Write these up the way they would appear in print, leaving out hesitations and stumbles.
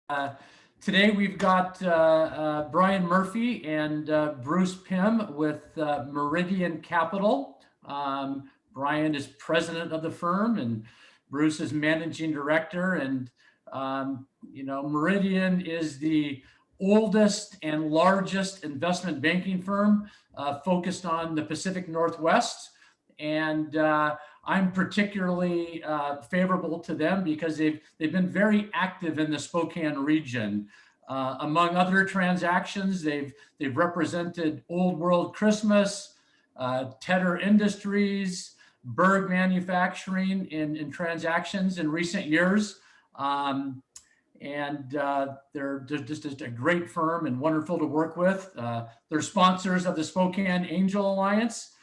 Uh, Today we've got Brian Murphy and Bruce Pym with Meridian Capital. Brian is president of the firm, and Bruce is managing director. And Meridian is the oldest and largest investment banking firm focused on the Pacific Northwest. And I'm particularly favorable to them because they've been very active in the Spokane region. Among other transactions, they've represented Old World Christmas, Tedder Industries, Berg Manufacturing in transactions in recent years. They're just a great firm and wonderful to work with. They're sponsors of the Spokane Angel Alliance.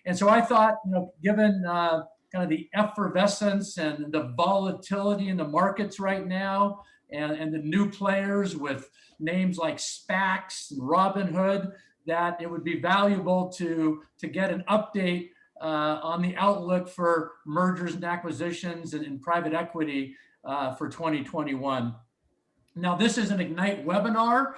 And so I thought, given kind of the effervescence and the volatility in the markets right now, and the new players with names like SPACs and Robinhood, that it would be valuable to get an update on the outlook for mergers and acquisitions and private equity for 2021. Now, this is an Ignite webinar.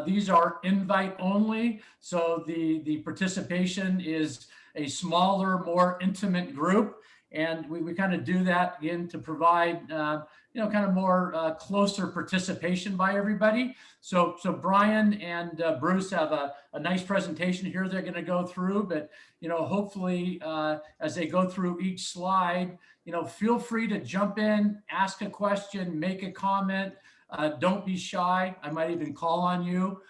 These are invite only, so the participation is a smaller, more intimate group, and we kind of do that again to provide kind of more closer participation by everybody. So Brian and Bruce have a nice presentation here they're going to go through, but hopefully as they go through each slide, feel free to jump in, ask a question, make a comment. Don't be shy. I might even call on you.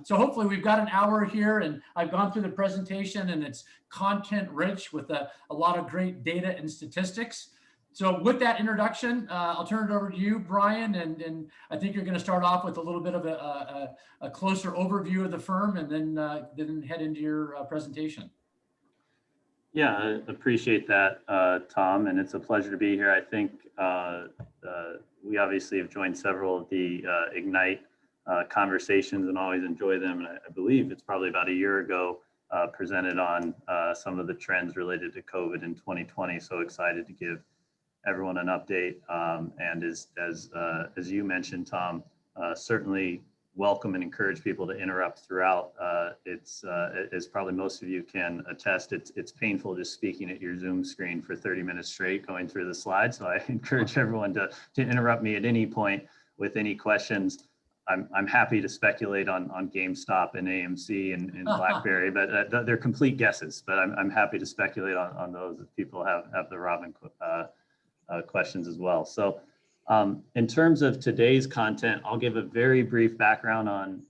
So hopefully we've got an hour here, and I've gone through the presentation, and it's content rich with a lot of great data and statistics. So with that introduction, I'll turn it over to you, Brian, and I think you're going to start off with a little bit of a closer overview of the firm, and then head into your presentation. Yeah, I appreciate that, Tom, and it's a pleasure to be here. I think we obviously have joined several of the Ignite conversations and always enjoy them. And I believe it's probably about a year ago presented on some of the trends related to COVID in 2020. So excited to give everyone an update. And as you mentioned, Tom, certainly welcome and encourage people to interrupt throughout. It's as probably most of you can attest, it's painful just speaking at your Zoom screen for 30 minutes straight going through the slides. So I encourage everyone to interrupt me at any point with any questions. I'm happy to speculate on GameStop and AMC and BlackBerry, but they're complete guesses. But I'm happy to speculate on those if people have the Robin questions as well. So in terms of today's content, I'll give a very brief background on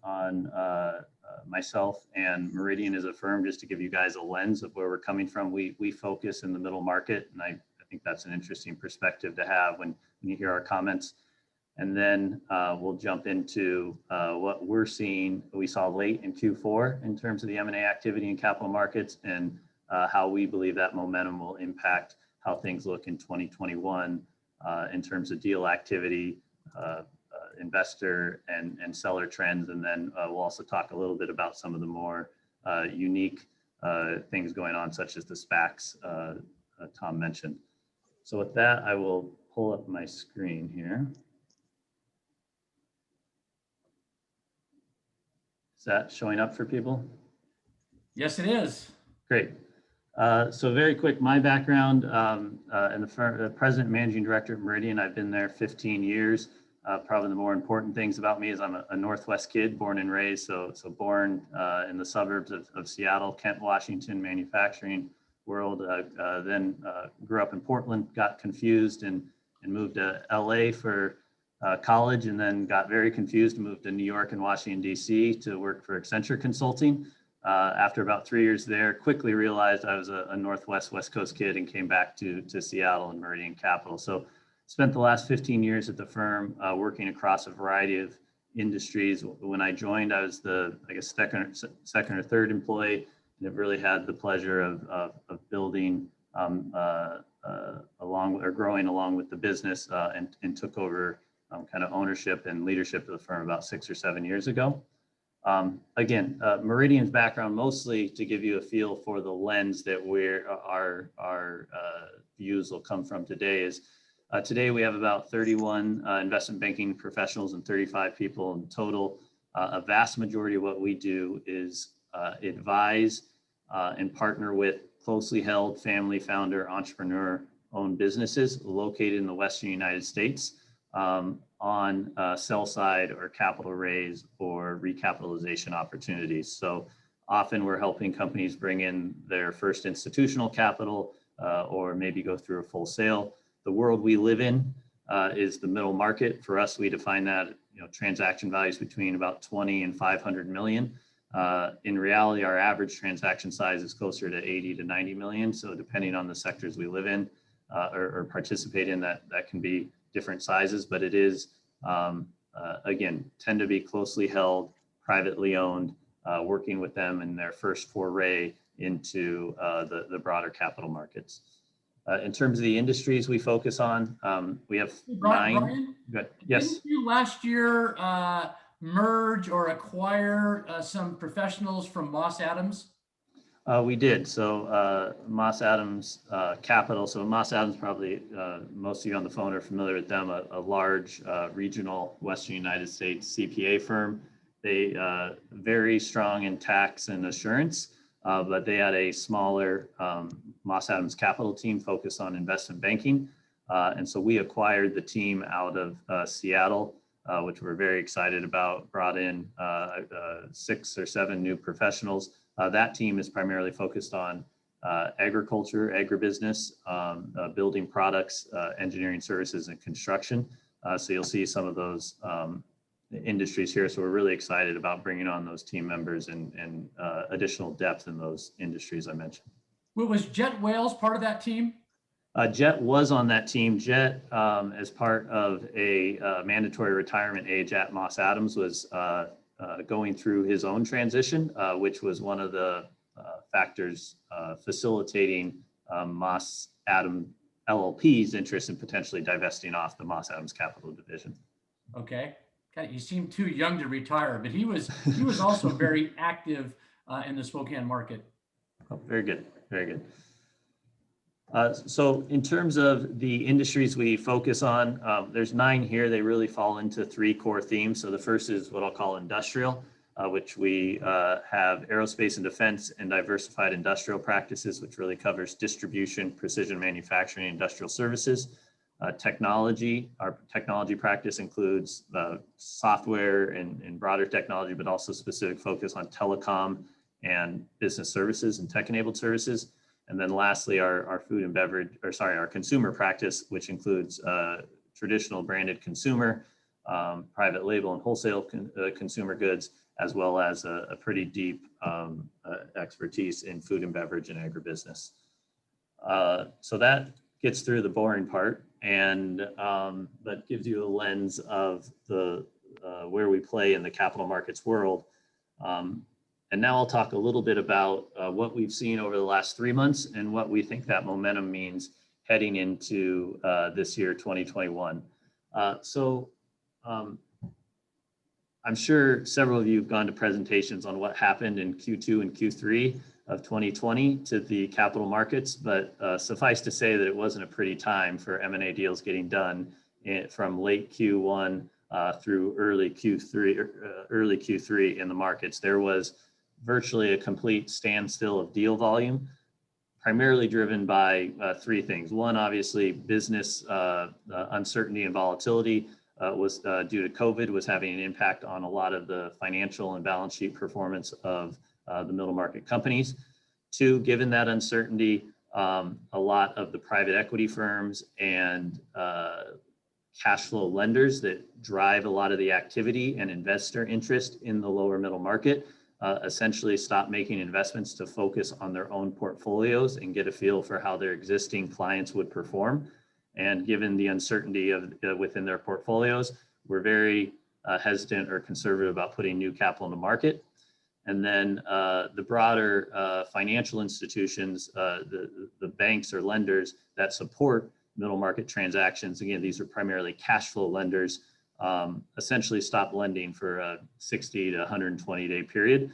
myself and Meridian as a firm, just to give you guys a lens of where we're coming from. We focus in the middle market, and I think that's an interesting perspective to have when you hear our comments. And then we'll jump into what we're seeing, we saw late in Q4 in terms of the M&A activity in capital markets, and how we believe that momentum will impact how things look in 2021 in terms of deal activity, investor and seller trends. And then we'll also talk a little bit about some of the more unique things going on, such as the SPACs Tom mentioned. So with that, I will pull up my screen here. Is that showing up for people? Yes, it is. Great. So very quick, my background in the firm, the president and managing director of Meridian. I've been there 15 years. Probably the more important things about me is I'm a Northwest kid, born and raised. So born in the suburbs of Seattle, Kent, Washington, manufacturing world. Then grew up in Portland, got confused and moved to LA for college, and then got very confused and moved to New York and Washington, D.C. to work for Accenture Consulting. After about 3 years there, quickly realized I was a Northwest West Coast kid and came back to Seattle and Meridian Capital. So spent the last 15 years at the firm working across a variety of industries. When I joined, I was the, I guess, second or third employee, and have really had the pleasure of building growing along with the business, and took over kind of ownership and leadership of the firm about 6 or 7 years ago. Again, Meridian's background, mostly to give you a feel for the lens that our views will come from today, is Today, we have about 31 investment banking professionals and 35 people in total. A vast majority of what we do is advise and partner with closely held family founder entrepreneur owned businesses located in the Western United States on sell side or capital raise or recapitalization opportunities. So often we're helping companies bring in their first institutional capital or maybe go through a full sale. The world we live in is the middle market. For us, we define that, transaction values between about 20 and 500 million. In reality, our average transaction size is closer to 80 to 90 million. So depending on the sectors we live in or participate in, that can be different sizes, but it is, again, tend to be closely held, privately owned, working with them in their first foray into the broader capital markets. In terms of the industries we focus on, we have Brian, yes. Didn't you last year merge or acquire some professionals from Moss Adams? We did. So Moss Adams Capital. So Moss Adams, probably most of you on the phone are familiar with them, a large regional Western United States CPA firm. They very strong in tax and assurance, but they had a smaller Moss Adams Capital team focused on investment banking. And so we acquired the team out of Seattle, which we're very excited about, brought in 6 or 7 new professionals. That team is primarily focused on agriculture, agribusiness, building products, engineering services, and construction. So you'll see some of those industries here. So we're really excited about bringing on those team members and additional depth in those industries I mentioned. Well, was Jet Wales part of that team? Jet was on that team. Jet, as part of a mandatory retirement age at Moss Adams, was going through his own transition, which was one of the factors facilitating Moss Adams LLP's interest in potentially divesting off the Moss Adams Capital division. Okay. God, you seem too young to retire, but he was also very active in the Spokane market. Oh, very good. Very good. So in terms of the industries we focus on, there's 9 here. They really fall into 3 core themes. So the first is what I'll call industrial, which we have aerospace and defense and diversified industrial practices, which really covers distribution, precision manufacturing, industrial services. Technology, our technology practice includes software and broader technology, but also specific focus on telecom and business services and tech-enabled services. And then lastly, our food and beverage, our consumer practice, which includes traditional branded consumer, private label and wholesale consumer goods, as well as a pretty deep expertise in food and beverage and agribusiness. So that gets through the boring part, and that gives you a lens of the where we play in the capital markets world. And now I'll talk a little bit about what we've seen over the last 3 months and what we think that momentum means heading into this year, 2021. I'm sure several of you have gone to presentations on what happened in Q2 and Q3 of 2020 to the capital markets, but suffice to say that it wasn't a pretty time for M&A deals getting done from late Q1 through early Q3 in the markets. There was virtually a complete standstill of deal volume, primarily driven by 3 things. One, obviously, business uncertainty and volatility was due to COVID, was having an impact on a lot of the financial and balance sheet performance of the middle market companies. 2, given that uncertainty, a lot of the private equity firms and cash flow lenders that drive a lot of the activity and investor interest in the lower middle market essentially stop making investments to focus on their own portfolios and get a feel for how their existing clients would perform. And given the uncertainty of within their portfolios, we're very hesitant or conservative about putting new capital in the market. And then the broader financial institutions, the banks or lenders that support middle market transactions, again, these are primarily cash flow lenders, essentially stop lending for a 60 to 120 day period,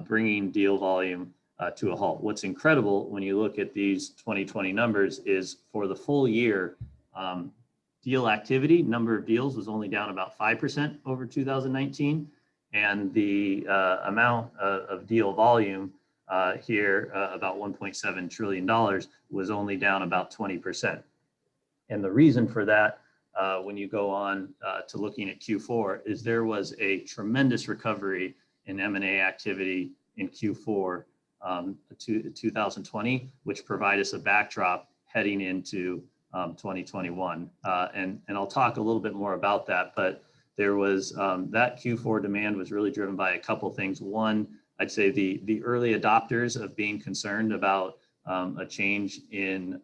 bringing deal volume to a halt. What's incredible when you look at these 2020 numbers is for the full year, deal activity, number of deals was only down about 5% over 2019. And the amount of deal volume here, about $1.7 trillion, was only down about 20%. And the reason for that, when you go on to looking at Q4, is there was a tremendous recovery in M&A activity in Q4 2020, which provide us a backdrop heading into 2021. And I'll talk a little bit more about that, but there was that Q4 demand was really driven by a couple things. One, I'd say the early adopters of being concerned about a change in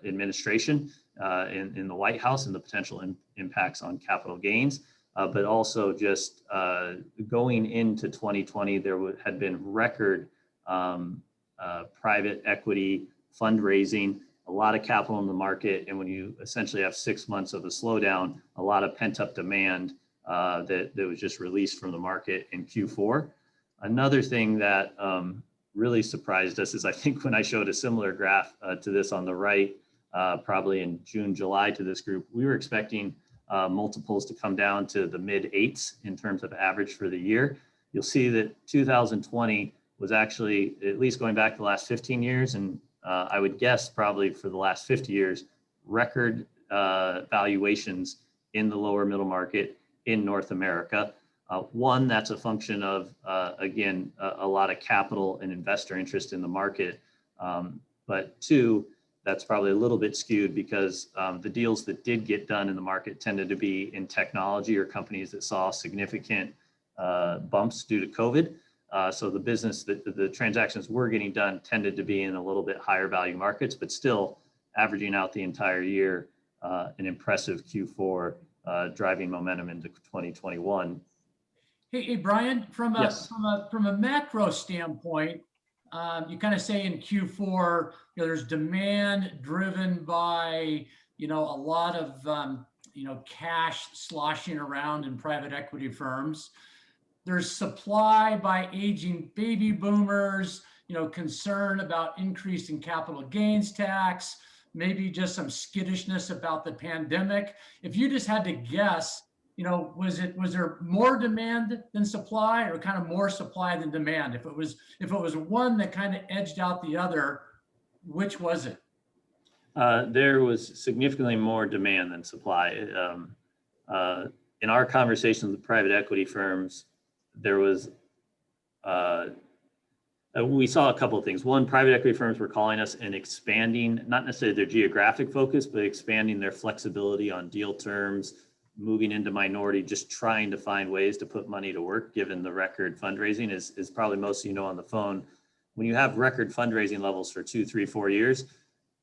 administration in the White House and the potential impacts on capital gains. But also just going into 2020, there had been record private equity fundraising, a lot of capital in the market. And when you essentially have 6 months of a slowdown, a lot of pent up demand that was just released from the market in Q4. Another thing that really surprised us is, I think when I showed a similar graph to this on the right, probably in June, July to this group, we were expecting multiples to come down to the mid 8s in terms of average for the year. You'll see that 2020 was actually, at least going back the last 15 years, and I would guess probably for the last 50 years, record valuations in the lower middle market in North America. One, that's a function of, again, a lot of capital and investor interest in the market. But two, that's probably a little bit skewed because the deals that did get done in the market tended to be in technology or companies that saw significant bumps due to COVID. So the business that the transactions were getting done tended to be in a little bit higher value markets, but still averaging out the entire year, an impressive Q4, driving momentum into 2021. Hey, Brian, from a Yes. from a macro standpoint, you kind of say in Q4, there's demand driven by a lot of cash sloshing around in private equity firms. There's supply by aging baby boomers, concern about increasing capital gains tax, maybe just some skittishness about the pandemic. If you just had to guess, was there more demand than supply, or kind of more supply than demand? If it was one that kind of edged out the other, which was it? There was significantly more demand than supply. In our conversations with private equity firms, there was we saw a couple of things. One, private equity firms were calling us and expanding, not necessarily their geographic focus, but expanding their flexibility on deal terms, moving into minority, just trying to find ways to put money to work, given the record fundraising. Is probably most of on the phone. When you have record fundraising levels for 2, 3, 4 years,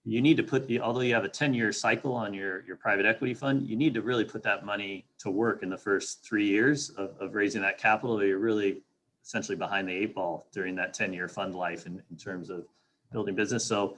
you need to put although you have a 10-year cycle on your private equity fund, you need to really put that money to work in the first 3 years of raising that capital, or you're really essentially behind the 8 ball during that 10-year fund life in terms of building business. So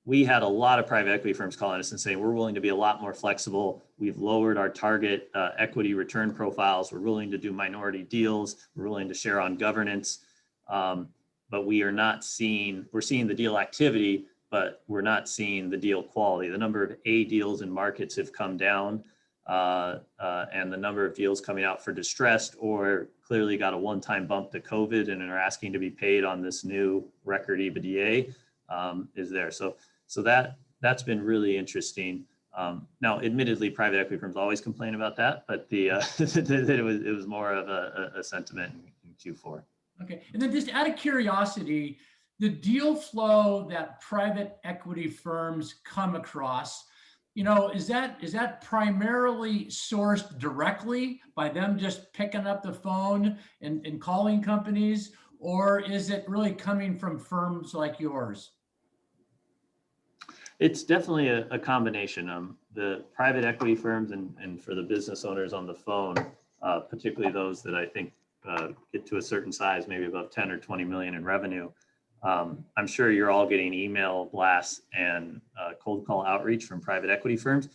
we had a lot of private equity firms calling us and saying, we're willing to be a lot more flexible. We've lowered our target equity return profiles. We're willing to do minority deals. We're willing to share on governance. But we're seeing the deal activity, but we're not seeing the deal quality. The number of A deals in markets have come down, and the number of deals coming out for distressed or clearly got a one-time bump to COVID and are asking to be paid on this new record EBITDA is there. So that's been really interesting. Now, admittedly, private equity firms always complain about that, but it was more of a sentiment in Q4. Okay, and then just out of curiosity, the deal flow that private equity firms come across, is that primarily sourced directly by them just picking up the phone and calling companies, or is it really coming from firms like yours? It's definitely a combination. The private equity firms and for the business owners on the phone, particularly those that I think get to a certain size, maybe above 10 or 20 million in revenue. I'm sure you're all getting email blasts and cold call outreach from private equity firms.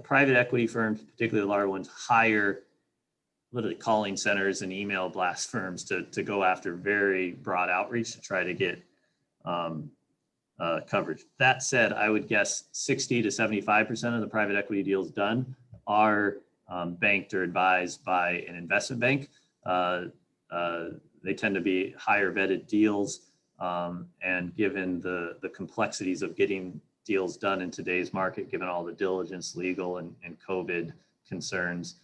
Private equity firms, particularly the larger ones, hire literally calling centers and email blast firms to go after very broad outreach to try to get coverage. That said, I would guess 60 to 75% of the private equity deals done are banked or advised by an investment bank. They tend to be higher vetted deals, and given the complexities of getting deals done in today's market, given all the diligence, legal, and COVID concerns,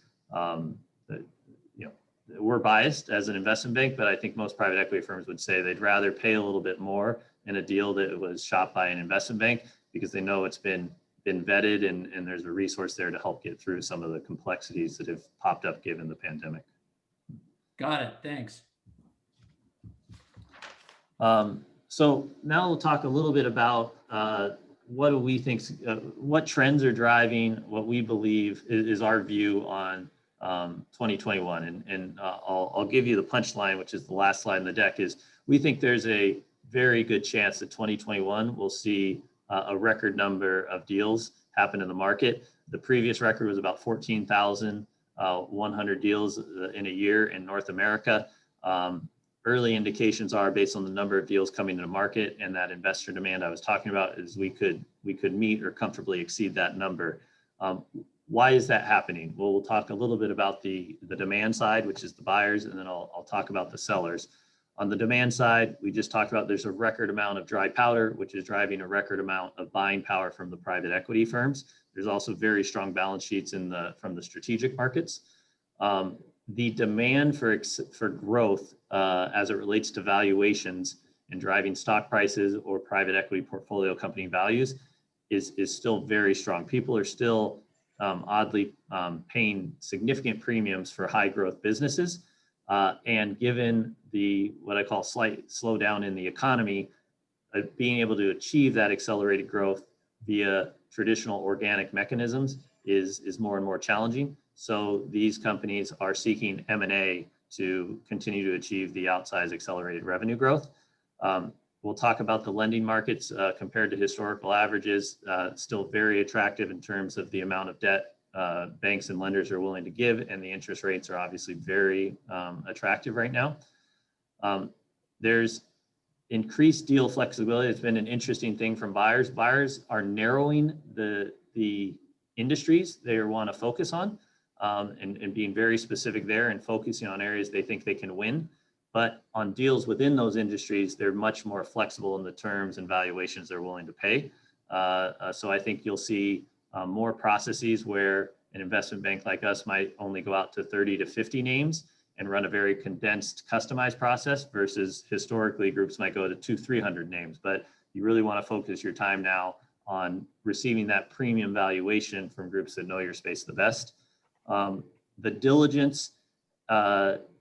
we're biased as an investment bank, but I think most private equity firms would say they'd rather pay a little bit more in a deal that was shopped by an investment bank because they know it's been vetted and there's a resource there to help get through some of the complexities that have popped up given the pandemic. Got it. Thanks. So now we'll talk a little bit about what do we think, what trends are driving what we believe is our view on 2021. And I'll give you the punchline, which is the last slide in the deck, is we think there's a very good chance that 2021 will see a record number of deals happen in the market. The previous record was about 14,100 deals in a year in North America. Early indications are based on the number of deals coming to the market and that investor demand I was talking about is we could meet or comfortably exceed that number. Why is that happening? Well, we'll talk a little bit about the demand side, which is the buyers, and then I'll talk about the sellers. On the demand side, we just talked about there's a record amount of dry powder, which is driving a record amount of buying power from the private equity firms. There's also very strong balance sheets from the strategic markets. The demand for growth as it relates to valuations and driving stock prices or private equity portfolio company values is still very strong. People are still oddly paying significant premiums for high growth businesses. And given what I call slight slowdown in the economy, being able to achieve that accelerated growth via traditional organic mechanisms is more and more challenging. So these companies are seeking M&A to continue to achieve the outsized accelerated revenue growth. We'll talk about the lending markets compared to historical averages, still very attractive in terms of the amount of debt banks and lenders are willing to give, and the interest rates are obviously very attractive right now. There's increased deal flexibility. It's been an interesting thing from buyers. Buyers are narrowing the industries they want to focus on and being very specific there and focusing on areas they think they can win. But on deals within those industries, they're much more flexible in the terms and valuations they're willing to pay. So I think you'll see more processes where an investment bank like us might only go out to 30 to 50 names and run a very condensed, customized process versus historically groups might go to 200-300 names. But you really want to focus your time now on receiving that premium valuation from groups that know your space the best. The diligence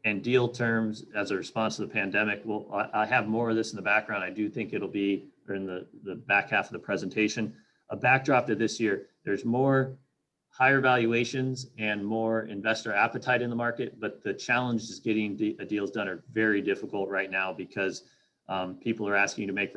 and deal terms as a response to the pandemic. Well, I have more of this in the background. I do think it'll be in the back half of the presentation. A backdrop to this year, there's more higher valuations and more investor appetite in the market, but the challenge is getting deals done are very difficult right now because people are asking you to make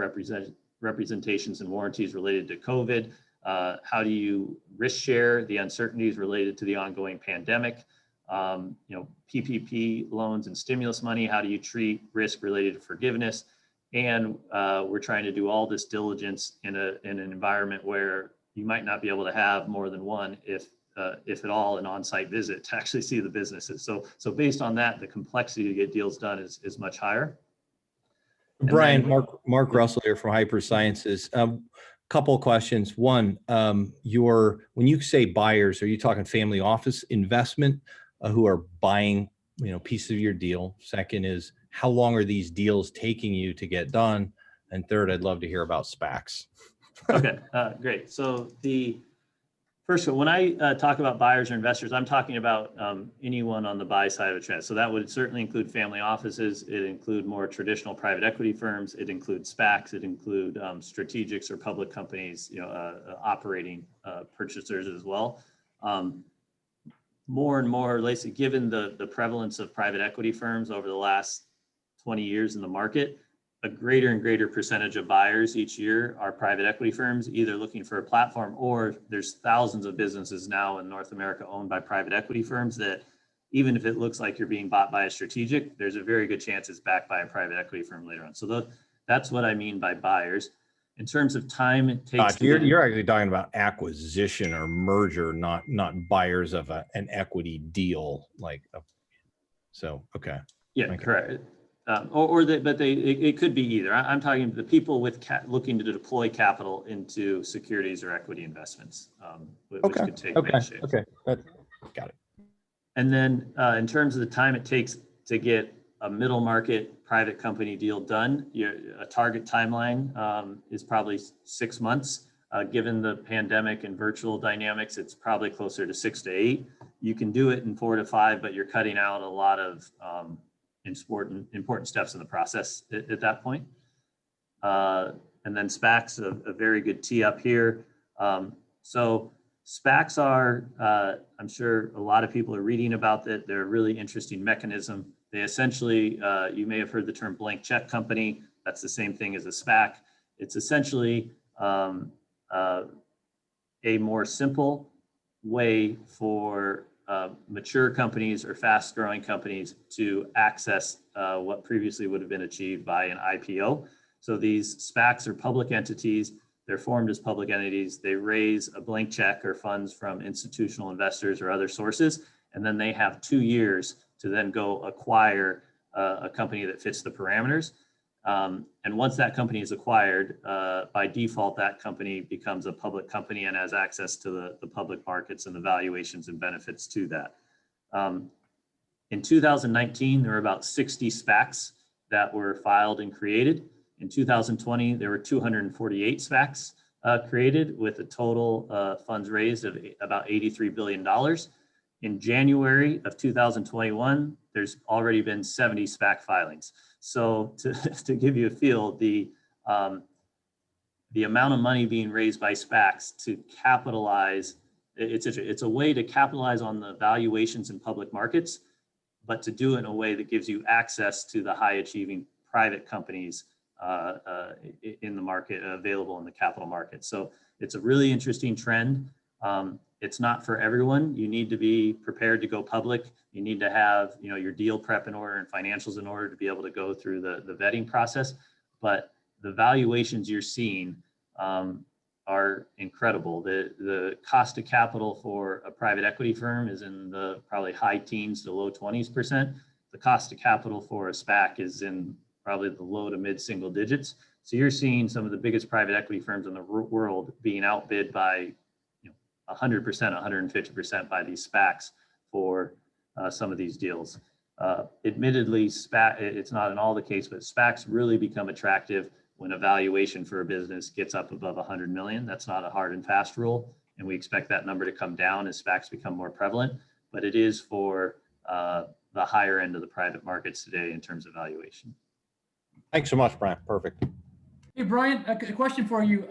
representations and warranties related to COVID. How do you risk share the uncertainties related to the ongoing pandemic? PPP loans and stimulus money, how do you treat risk related to forgiveness? And we're trying to do all this diligence in an environment where you might not be able to have more than one, if at all, an on-site visit to actually see the businesses. So based on that, the complexity to get deals done is much higher. Brian, Mark Russell here from Hyper Sciences. Couple of questions. One, when you say buyers, are you talking family office investment who are buying, pieces of your deal? Second is, how long are these deals taking you to get done? And third, I'd love to hear about SPACs. Okay, great. So first, when I talk about buyers or investors, I'm talking about anyone on the buy side of a trend. So that would certainly include family offices. It include more traditional private equity firms. It includes SPACs. It include strategics or public companies, operating purchasers as well. More and more, Lacey, given the prevalence of private equity firms over the last 20 years in the market, a greater and greater percentage of buyers each year are private equity firms, either looking for a platform, or there's thousands of businesses now in North America owned by private equity firms that even if it looks like you're being bought by a strategic, there's a very good chance it's backed by a private equity firm later on. So that's what I mean by buyers. In terms of time it takes Gotcha. to get You're actually talking about acquisition or merger, not buyers of an equity deal. Okay. Yeah, Okay. correct. It could be either. I'm talking the people with looking to deploy capital into securities or equity investments, which Okay. could take Okay. many shapes. Okay. Got it. And then in terms of the time it takes to get a middle market private company deal done, a target timeline is probably 6 months. Given the pandemic and virtual dynamics, it's probably closer to 6 to 8. You can do it in 4 to 5, but you're cutting out a lot of important steps in the process at that point. And then SPACs, a very good tee up here. So SPACs are, I'm sure a lot of people are reading about that. They're a really interesting mechanism. They essentially, you may have heard the term blank check company. That's the same thing as a SPAC. It's essentially a more simple way for mature companies or fast growing companies to access what previously would have been achieved by an IPO. So these SPACs are public entities. They're formed as public entities. They raise a blank check or funds from institutional investors or other sources, and then they have 2 years to then go acquire a company that fits the parameters. And once that company is acquired, by default, that company becomes a public company and has access to the public markets and the valuations and benefits to that. In 2019, there were about 60 SPACs that were filed and created. In 2020, there were 248 SPACs created with a total funds raised of about $83 billion. In January of 2021, there's already been 70 SPAC filings. So to give you a feel, the amount of money being raised by SPACs to capitalize, it's a way to capitalize on the valuations in public markets, but to do it in a way that gives you access to the high achieving private companies in the market, available in the capital market. So it's a really interesting trend. It's not for everyone. You need to be prepared to go public. You need to have, your deal prep in order and financials in order to be able to go through the vetting process. But the valuations you're seeing are incredible. The cost of capital for a private equity firm is in the probably high teens to low 20%. The cost of capital for a SPAC is in probably the low to mid single digits. So you're seeing some of the biggest private equity firms in the world being outbid by 100%, 150% by these SPACs for some of these deals. Admittedly, it's not in all the case, but SPACs really become attractive when a valuation for a business gets up above 100 million. That's not a hard and fast rule, and we expect that number to come down as SPACs become more prevalent, but it is for the higher end of the private markets today in terms of valuation. Thanks so much, Brian. Perfect. Hey, Brian, a question for you.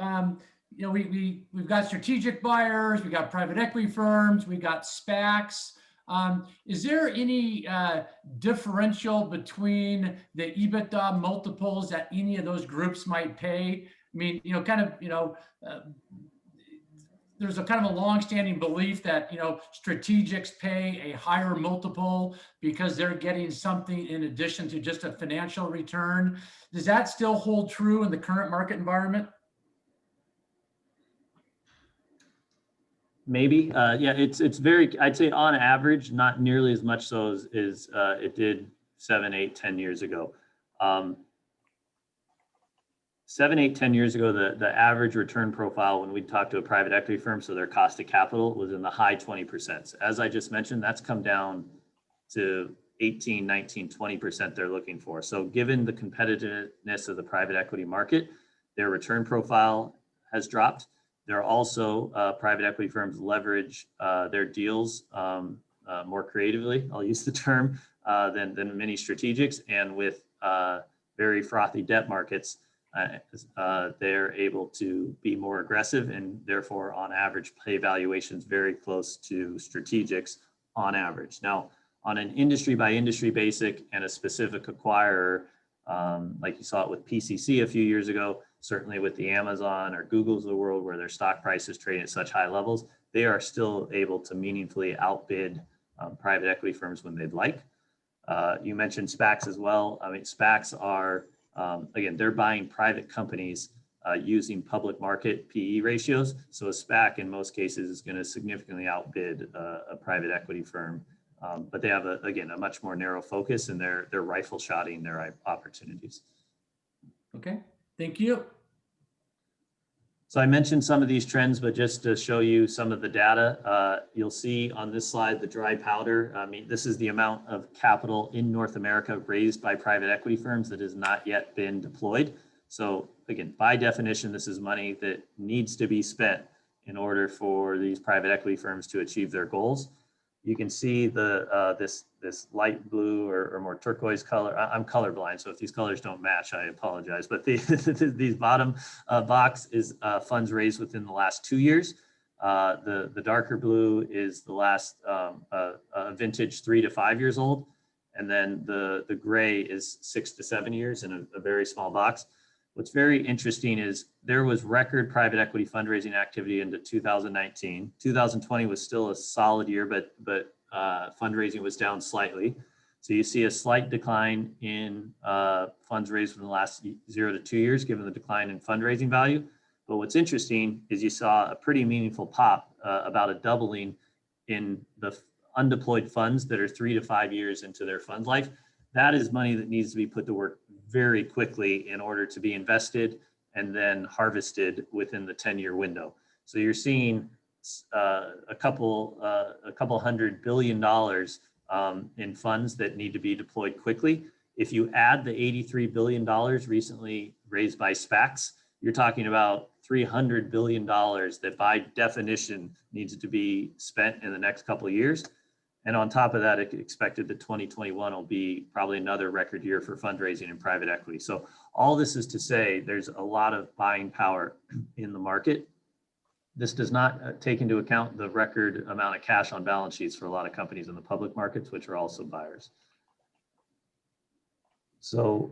We've got strategic buyers, we got private equity firms, we got SPACs. Is there any differential between the EBITDA multiples that any of those groups might pay? I mean, there's a kind of a long-standing belief that strategics pay a higher multiple because they're getting something in addition to just a financial return. Does that still hold true in the current market environment? Maybe, yeah, it's very, I'd say on average, not nearly as much so as it did 7, 8, 10 years ago. 7, 8, 10 years ago, the average return profile when we talked to a private equity firm, so their cost of capital was in the high 20%. As I just mentioned, that's come down to 18, 19, 20% they're looking for. So given the competitiveness of the private equity market, their return profile has dropped. There are also private equity firms leverage their deals more creatively, I'll use the term, than many strategics. And with very frothy debt markets, they're able to be more aggressive and therefore on average pay valuations very close to strategics on average. Now, on an industry by industry basic and a specific acquirer, like you saw it with PCC a few years ago, certainly with the Amazon or Google's of the world where their stock prices trade at such high levels, they are still able to meaningfully outbid private equity firms when they'd like. You mentioned SPACs as well. I mean, SPACs are, again, they're buying private companies using public market PE ratios. So a SPAC in most cases is going to significantly outbid a private equity firm, but they have again a much more narrow focus, and they're rifle shotting their opportunities. Okay, thank you. So I mentioned some of these trends, but just to show you some of the data, you'll see on this slide the dry powder. I mean, this is the amount of capital in North America raised by private equity firms that has not yet been deployed. So again, by definition, this is money that needs to be spent in order for these private equity firms to achieve their goals. You can see the this light blue or more turquoise color. I'm colorblind, so if these colors don't match, I apologize. But these bottom box is funds raised within the last 2 years. The darker blue is the last vintage 3 to 5 years old, and then the gray is 6 to 7 years in a very small box. What's very interesting is there was record private equity fundraising activity into 2019. 2020 was still a solid year, but fundraising was down slightly. So you see a slight decline in funds raised in the last 0 to 2 years, given the decline in fundraising value. But what's interesting is you saw a pretty meaningful pop, about a doubling in the undeployed funds that are 3 to 5 years into their fund life. That is money that needs to be put to work very quickly in order to be invested and then harvested within the 10-year window. So you're seeing a couple $100 billion in funds that need to be deployed quickly. If you add the $83 billion recently raised by SPACs, you're talking about $300 billion that by definition needs to be spent in the next couple of years. And on top of that, it's expected that 2021 will be probably another record year for fundraising in private equity. So all this is to say there's a lot of buying power in the market. This does not take into account the record amount of cash on balance sheets for a lot of companies in the public markets, which are also buyers. So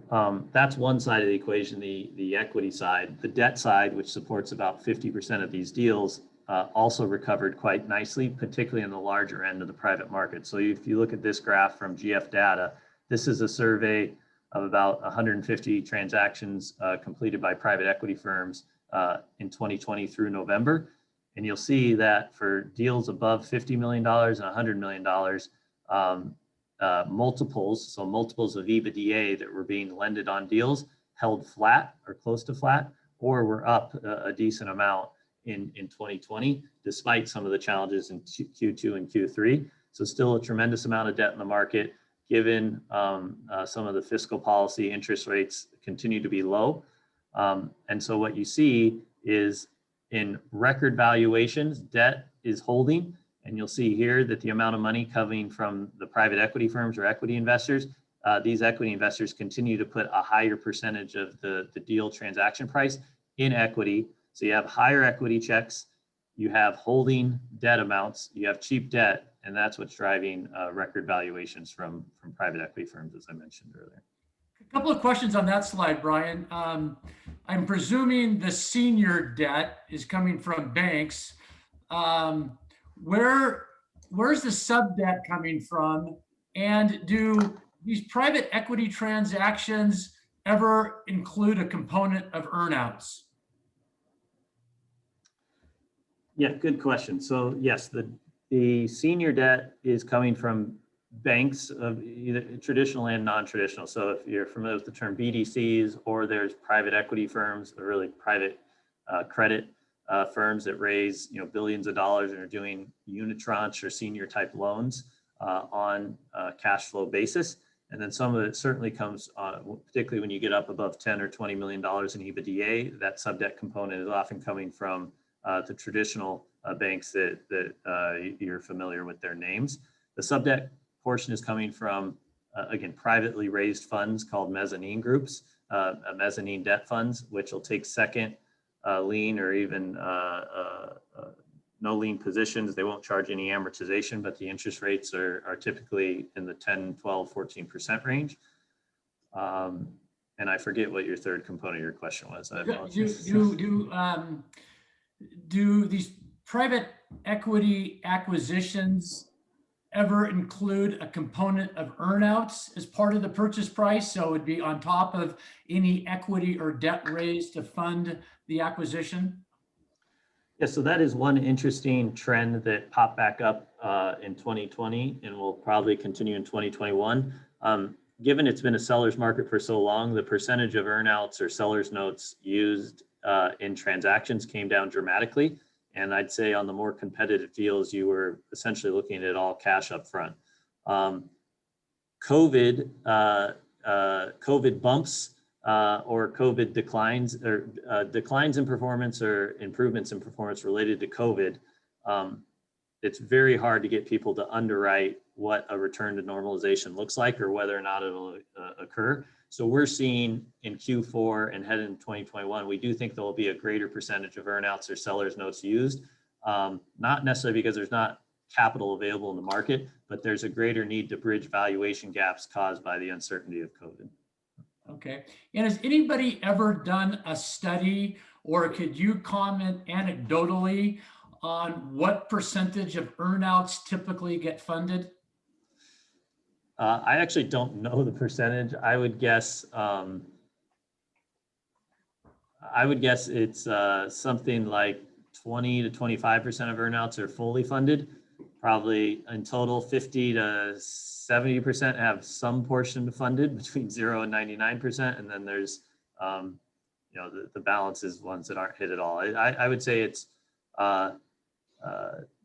that's one side of the equation, the equity side. The debt side, which supports about 50% of these deals, also recovered quite nicely, particularly in the larger end of the private market. So if you look at this graph from GF Data, this is a survey of about 150 transactions completed by private equity firms in 2020 through November. And you'll see that for deals above $50 million and $100 million, multiples, so multiples of EBITDA that were being lended on deals held flat or close to flat, or were up a decent amount in 2020, despite some of the challenges in Q2 and Q3. So still a tremendous amount of debt in the market, given some of the fiscal policy. Interest rates continue to be low. And so what you see is in record valuations, debt is holding. And you'll see here that the amount of money coming from the private equity firms or equity investors, these equity investors continue to put a higher percentage of the deal transaction price in equity. So you have higher equity checks, you have holding debt amounts, you have cheap debt, and that's what's driving record valuations from private equity firms, as I mentioned earlier. A couple of questions on that slide, Brian. I'm presuming the senior debt is coming from banks. Where's the sub debt coming from? And do these private equity transactions ever include a component of earnouts? Yeah, good question. So yes, the senior debt is coming from banks of either traditional and non-traditional. So if you're familiar with the term BDCs, or there's private equity firms, or really private credit firms that raise billions of dollars and are doing unitranche or senior type loans on a cash flow basis. And then some of it certainly comes, particularly when you get up above 10 or $20 million in EBITDA, that sub debt component is often coming from the traditional banks that you're familiar with their names. The sub debt portion is coming from, again, privately raised funds called mezzanine groups, mezzanine debt funds, which will take second lien or even no lien positions. They won't charge any amortization, but the interest rates are typically in the 10, 12, 14% range. And I forget what your third component of your question was. Do these private equity acquisitions ever include a component of earnouts as part of the purchase price? So it would be on top of any equity or debt raised to fund the acquisition? Yeah, so that is one interesting trend that popped back up in 2020 and will probably continue in 2021. Given it's been a seller's market for so long, the percentage of earnouts or seller's notes used in transactions came down dramatically. And I'd say on the more competitive deals, you were essentially looking at all cash up front. COVID bumps or COVID declines or declines in performance or improvements in performance related to COVID, it's very hard to get people to underwrite what a return to normalization looks like or whether or not it'll occur. So we're seeing in Q4 and heading into 2021, we do think there will be a greater percentage of earnouts or seller's notes used, not necessarily because there's not capital available in the market, but there's a greater need to bridge valuation gaps caused by the uncertainty of COVID. Okay. And has anybody ever done a study, or could you comment anecdotally on what percentage of earnouts typically get funded? I actually don't know the percentage. I would guess it's something like 20 to 25% of earnouts are fully funded. Probably in total, 50 to 70% have some portion funded between 0 and 99%. And then there's, the balance is ones that aren't hit at all. I would say it's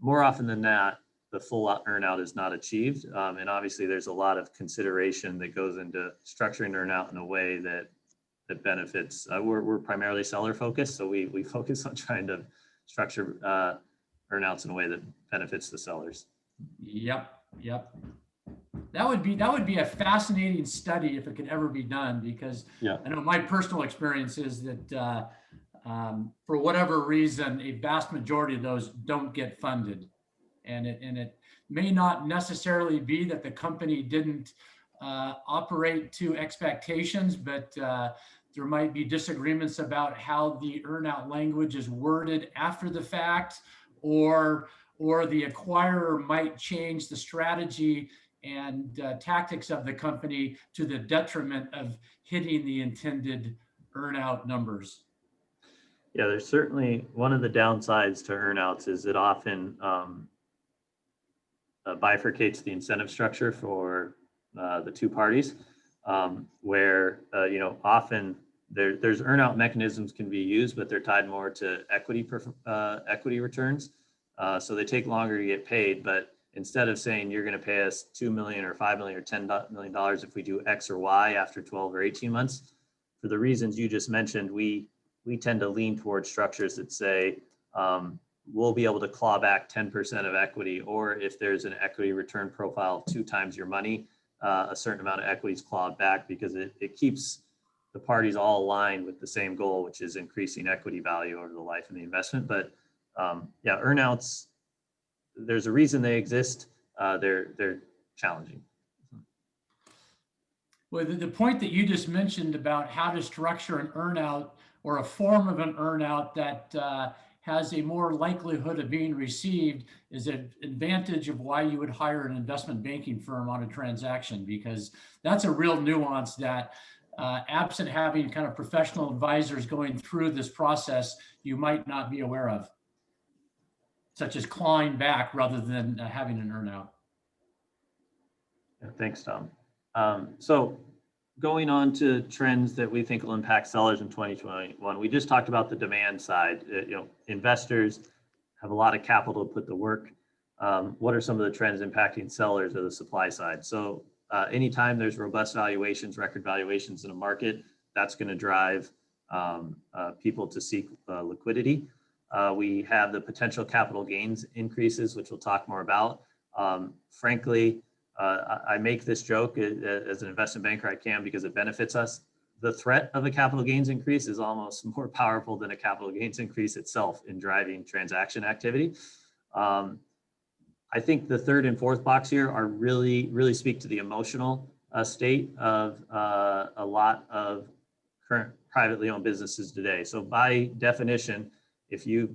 more often than not, the full earnout is not achieved. And obviously there's a lot of consideration that goes into structuring earnout in a way that benefits. We're primarily seller focused. So we focus on trying to structure earnouts in a way that benefits the sellers. Yep. That would be a fascinating study if it could ever be done, because I know my personal experience is that for whatever reason, a vast majority of those don't get funded. And it may not necessarily be that the company didn't operate to expectations, but there might be disagreements about how the earnout language is worded after the fact, or the acquirer might change the strategy and tactics of the company to the detriment of hitting the intended earnout numbers. Yeah, there's certainly one of the downsides to earnouts is it often bifurcates the incentive structure for the two parties, where often there's earnout mechanisms can be used, but they're tied more to equity returns. So they take longer to get paid, but instead of saying you're going to pay us $2 million or $5 million or $10 million if we do X or Y after 12 or 18 months, for the reasons you just mentioned, we tend to lean towards structures that say we'll be able to claw back 10% of equity, or if there's an equity return profile of 2 times your money, a certain amount of equity is clawed back, because it keeps the parties all aligned with the same goal, which is increasing equity value over the life of the investment. But earnouts, there's a reason they exist. They're challenging. Well, the point that you just mentioned about how to structure an earnout or a form of an earnout that has a more likelihood of being received is an advantage of why you would hire an investment banking firm on a transaction, because that's a real nuance that absent having kind of professional advisors going through this process, you might not be aware of, such as clawing back rather than having an earnout. Yeah, thanks, Tom. So going on to trends that we think will impact sellers in 2021, we just talked about the demand side. Investors have a lot of capital to put to work. What are some of the trends impacting sellers of the supply side? So anytime there's robust valuations, record valuations in a market, that's going to drive people to seek liquidity. We have the potential capital gains increases, which we'll talk more about. Frankly, I make this joke as an investment banker, I can, because it benefits us. The threat of a capital gains increase is almost more powerful than a capital gains increase itself in driving transaction activity. I think the third and fourth box here are really speak to the emotional state of a lot of current privately owned businesses today. So by definition, if you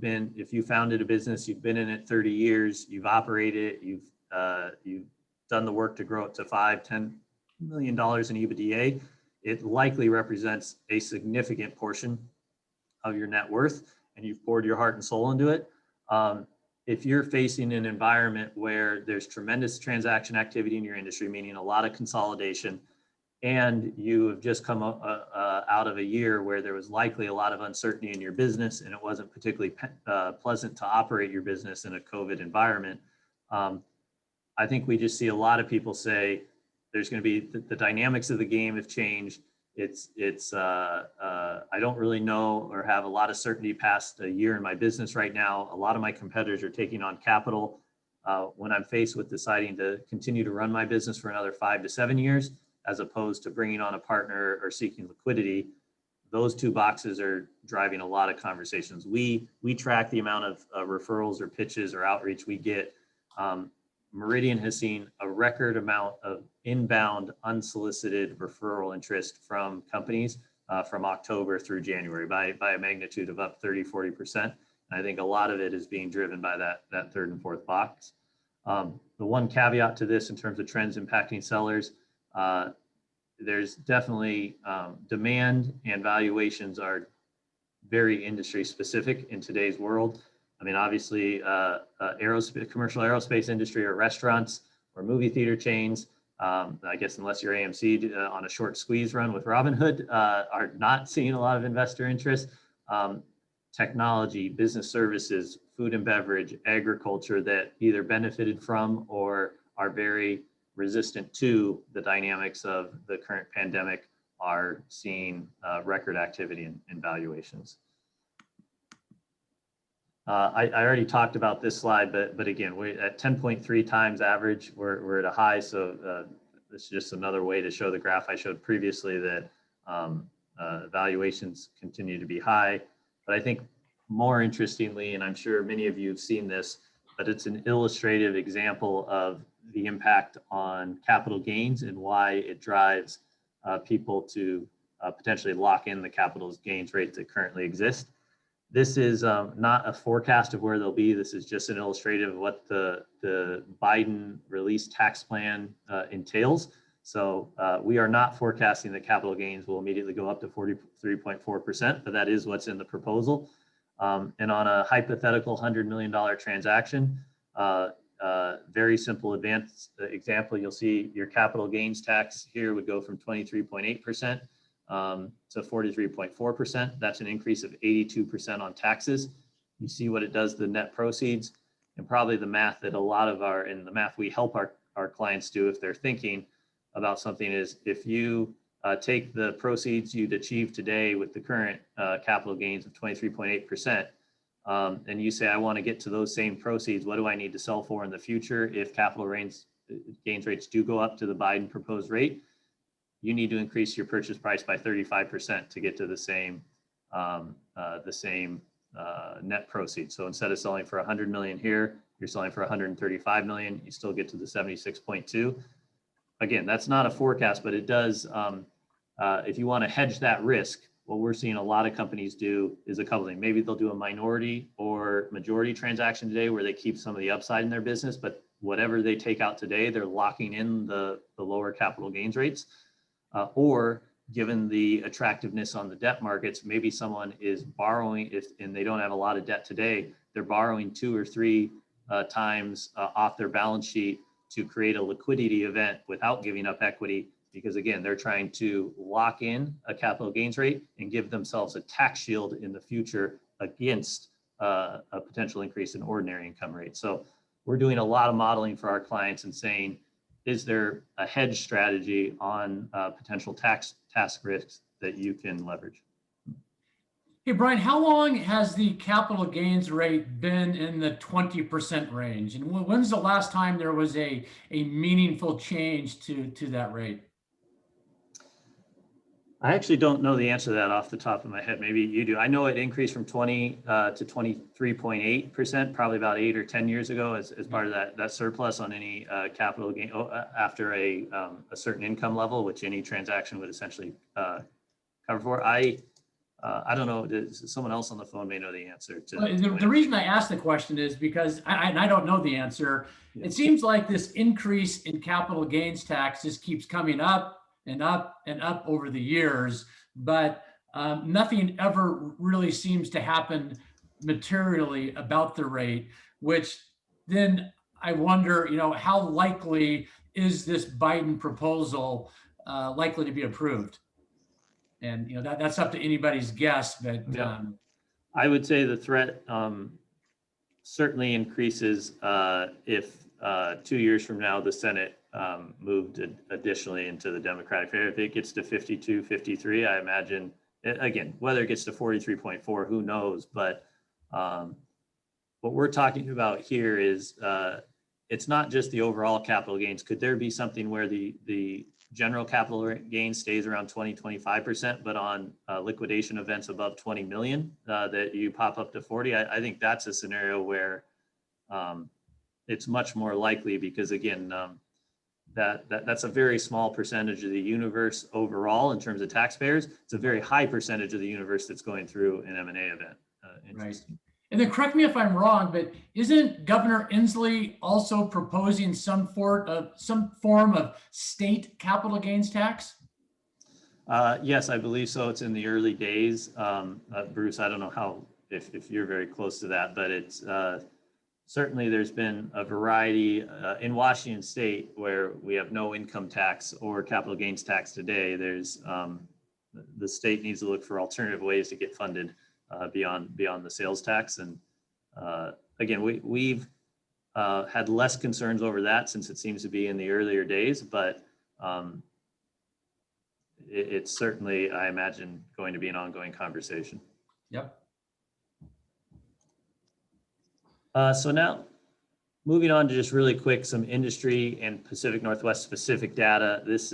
founded a business, you've been in it 30 years, you've operated it, you've you've done the work to grow it to $5-10 million in EBITDA, it likely represents a significant portion of your net worth, and you've poured your heart and soul into it. If you're facing an environment where there's tremendous transaction activity in your industry, meaning a lot of consolidation, and you have just come out of a year where there was likely a lot of uncertainty in your business, and it wasn't particularly pleasant to operate your business in a COVID environment, I think we just see a lot of people say there's going to be the dynamics of the game have changed. I don't really know or have a lot of certainty past a year in my business right now. A lot of my competitors are taking on capital. When I'm faced with deciding to continue to run my business for another 5 to 7 years, as opposed to bringing on a partner or seeking liquidity, those two boxes are driving a lot of conversations. We track the amount of referrals or pitches or outreach we get. Meridian has seen a record amount of inbound unsolicited referral interest from companies from October through January by a magnitude of up 30-40%. And I think a lot of it is being driven by that third and fourth box. The one caveat to this in terms of trends impacting sellers, there's definitely demand, and valuations are very industry specific in today's world. I mean, obviously, commercial aerospace industry or restaurants or movie theater chains, I guess unless you're AMC on a short squeeze run with Robinhood, are not seeing a lot of investor interest. Technology, business services, food and beverage, agriculture that either benefited from or are very resistant to the dynamics of the current pandemic are seeing record activity in valuations. I already talked about this slide, but again, we're at 10.3 times average. We're at a high, so this is just another way to show the graph I showed previously that valuations continue to be high. But I think more interestingly, and I'm sure many of you have seen this, but it's an illustrative example of the impact on capital gains and why it drives people to potentially lock in the capital gains rate that currently exist. This is not a forecast of where they'll be. This is just an illustrative of what the Biden released tax plan entails. So we are not forecasting that capital gains will immediately go up to 43.4%, but that is what's in the proposal. And on a hypothetical $100 million transaction, very simple advanced example, you'll see your capital gains tax here would go from 23.8% to 43.4%. That's an increase of 82% on taxes. You see what it does to the net proceeds, and probably the math that a lot of the math we help our clients do if they're thinking about something is if you take the proceeds you'd achieve today with the current capital gains of 23.8%, and you say, I want to get to those same proceeds, what do I need to sell for in the future if capital gains rates do go up to the Biden proposed rate? You need to increase your purchase price by 35% to get to the same net proceeds. So instead of selling for 100 million here, you're selling for 135 million. You still get to the 76.2. Again, that's not a forecast, but it does. If you want to hedge that risk, what we're seeing a lot of companies do is a couple things. Maybe they'll do a minority or majority transaction today where they keep some of the upside in their business, but whatever they take out today, they're locking in the lower capital gains rates. Or given the attractiveness on the debt markets, maybe someone is borrowing and they don't have a lot of debt today, they're borrowing 2 or 3 times off their balance sheet to create a liquidity event without giving up equity, because again, they're trying to lock in a capital gains rate and give themselves a tax shield in the future against a potential increase in ordinary income rate. So we're doing a lot of modeling for our clients and saying, is there a hedge strategy on potential tax risks that you can leverage? Hey, Brian, how long has the capital gains rate been in the 20% range? And when's the last time there was a meaningful change to that rate? I actually don't know the answer to that off the top of my head. Maybe you do. I know it increased from 20 to 23.8%, probably about 8 or 10 years ago as part of that surplus on any capital gain after a certain income level, which any transaction would essentially cover for. I don't know, someone else on the phone may know the answer to. Well, the reason I asked the question is because I don't know the answer. Yeah. It seems like this increase in capital gains tax just keeps coming up and up and up over the years, but nothing ever really seems to happen materially about the rate, which then I wonder, how likely is this Biden proposal likely to be approved? And that's up to anybody's guess, but Yeah. I would say the threat certainly increases if 2 years from now the Senate moved additionally into the Democratic favor. If it gets to 52, 53, I imagine, again, whether it gets to 43.4, who knows? But what we're talking about here is it's not just the overall capital gains. Could there be something where the general capital gain stays around 20-25%, but on liquidation events above 20 million that you pop up to 40? I think that's a scenario where it's much more likely, because again, that's a very small percentage of the universe overall in terms of taxpayers. It's a very high percentage of the universe that's going through an M&A event. Interesting. Right. And then correct me if I'm wrong, but isn't Governor Inslee also proposing some form of state capital gains tax? Yes, I believe so. It's in the early days. Bruce, I don't know if you're very close to that, but it's certainly there's been a variety in Washington State where we have no income tax or capital gains tax today. There's the state needs to look for alternative ways to get funded beyond the sales tax. And again, we've had less concerns over that since it seems to be in the earlier days, but it's certainly, I imagine, going to be an ongoing conversation. Yep. So now moving on to just really quick, some industry and Pacific Northwest specific data. This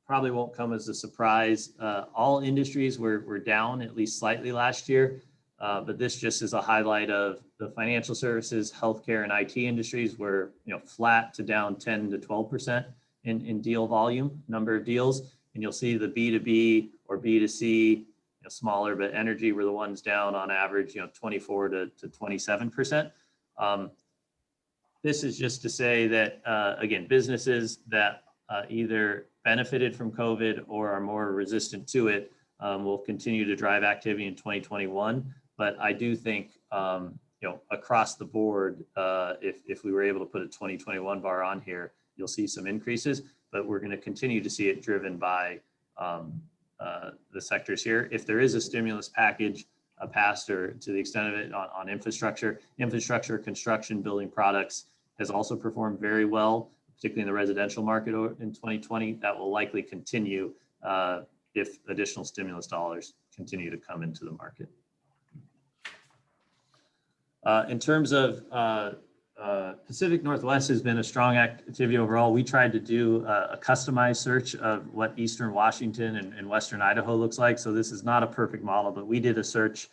probably won't come as a surprise. All industries were down at least slightly last year, but this just is a highlight of the financial services, healthcare, and IT industries were flat to down 10 to 12% in deal volume, number of deals. And you'll see the B2B or B2C, smaller, but energy were the ones down on average, 24 to 27%. This is just to say that, again, businesses that either benefited from COVID or are more resistant to it will continue to drive activity in 2021. But I do think, across the board, if we were able to put a 2021 bar on here, you'll see some increases, but we're going to continue to see it driven by the sectors here. If there is a stimulus package passed, or to the extent of it on infrastructure, construction, building products has also performed very well, particularly in the residential market in 2020. That will likely continue if additional stimulus dollars continue to come into the market. In terms of Pacific Northwest has been a strong activity overall. We tried to do a customized search of what Eastern Washington and Western Idaho looks like. So this is not a perfect model, but we did a search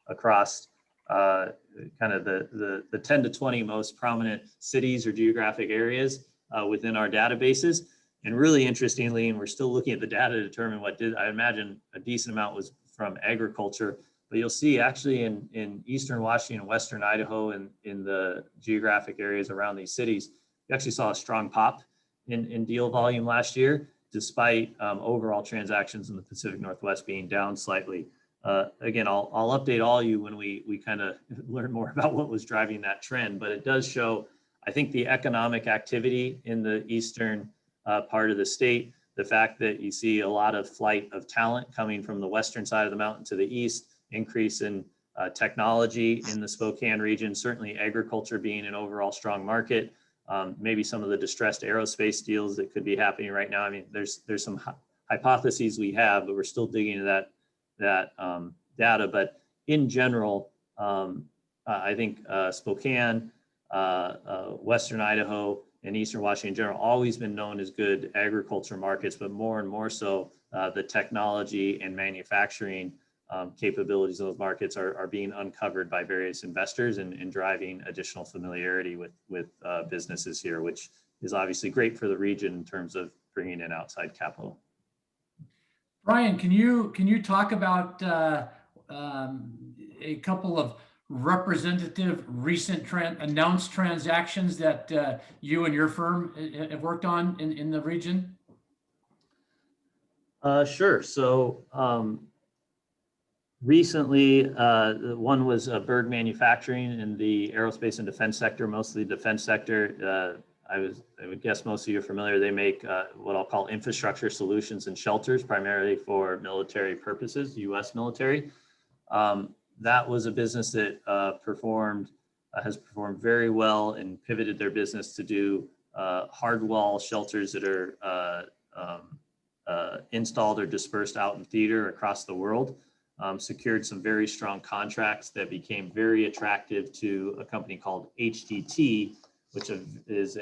across kind of the 10 to 20 most prominent cities or geographic areas within our databases. And really interestingly, and we're still looking at the data to determine what did, I imagine a decent amount was from agriculture. But you'll see actually in Eastern Washington and Western Idaho and in the geographic areas around these cities, we actually saw a strong pop in deal volume last year, despite overall transactions in the Pacific Northwest being down slightly. Again, I'll update all you when we kind of learn more about what was driving that trend, but it does show, I think, the economic activity in the eastern part of the state, the fact that you see a lot of flight of talent coming from the western side of the mountain to the east, increase in technology in the Spokane region, certainly agriculture being an overall strong market, maybe some of the distressed aerospace deals that could be happening right now. I mean, there's some hypotheses we have, but we're still digging into that data. But in general, I think Spokane, Western Idaho, and Eastern Washington in general, always been known as good agriculture markets, but more and more so the technology and manufacturing capabilities of those markets are being uncovered by various investors and driving additional familiarity with businesses here, which is obviously great for the region in terms of bringing in outside capital. Brian, can you talk about a couple of representative recent announced transactions that you and your firm have worked on in the region? Sure. So recently, one was Berg Manufacturing in the aerospace and defense sector, mostly defense sector. I would guess most of you are familiar. They make what I'll call infrastructure solutions and shelters, primarily for military purposes, U.S. military. That was a business that has performed very well and pivoted their business to do hard wall shelters that are installed or dispersed out in theater across the world. Secured some very strong contracts that became very attractive to a company called HDT, which is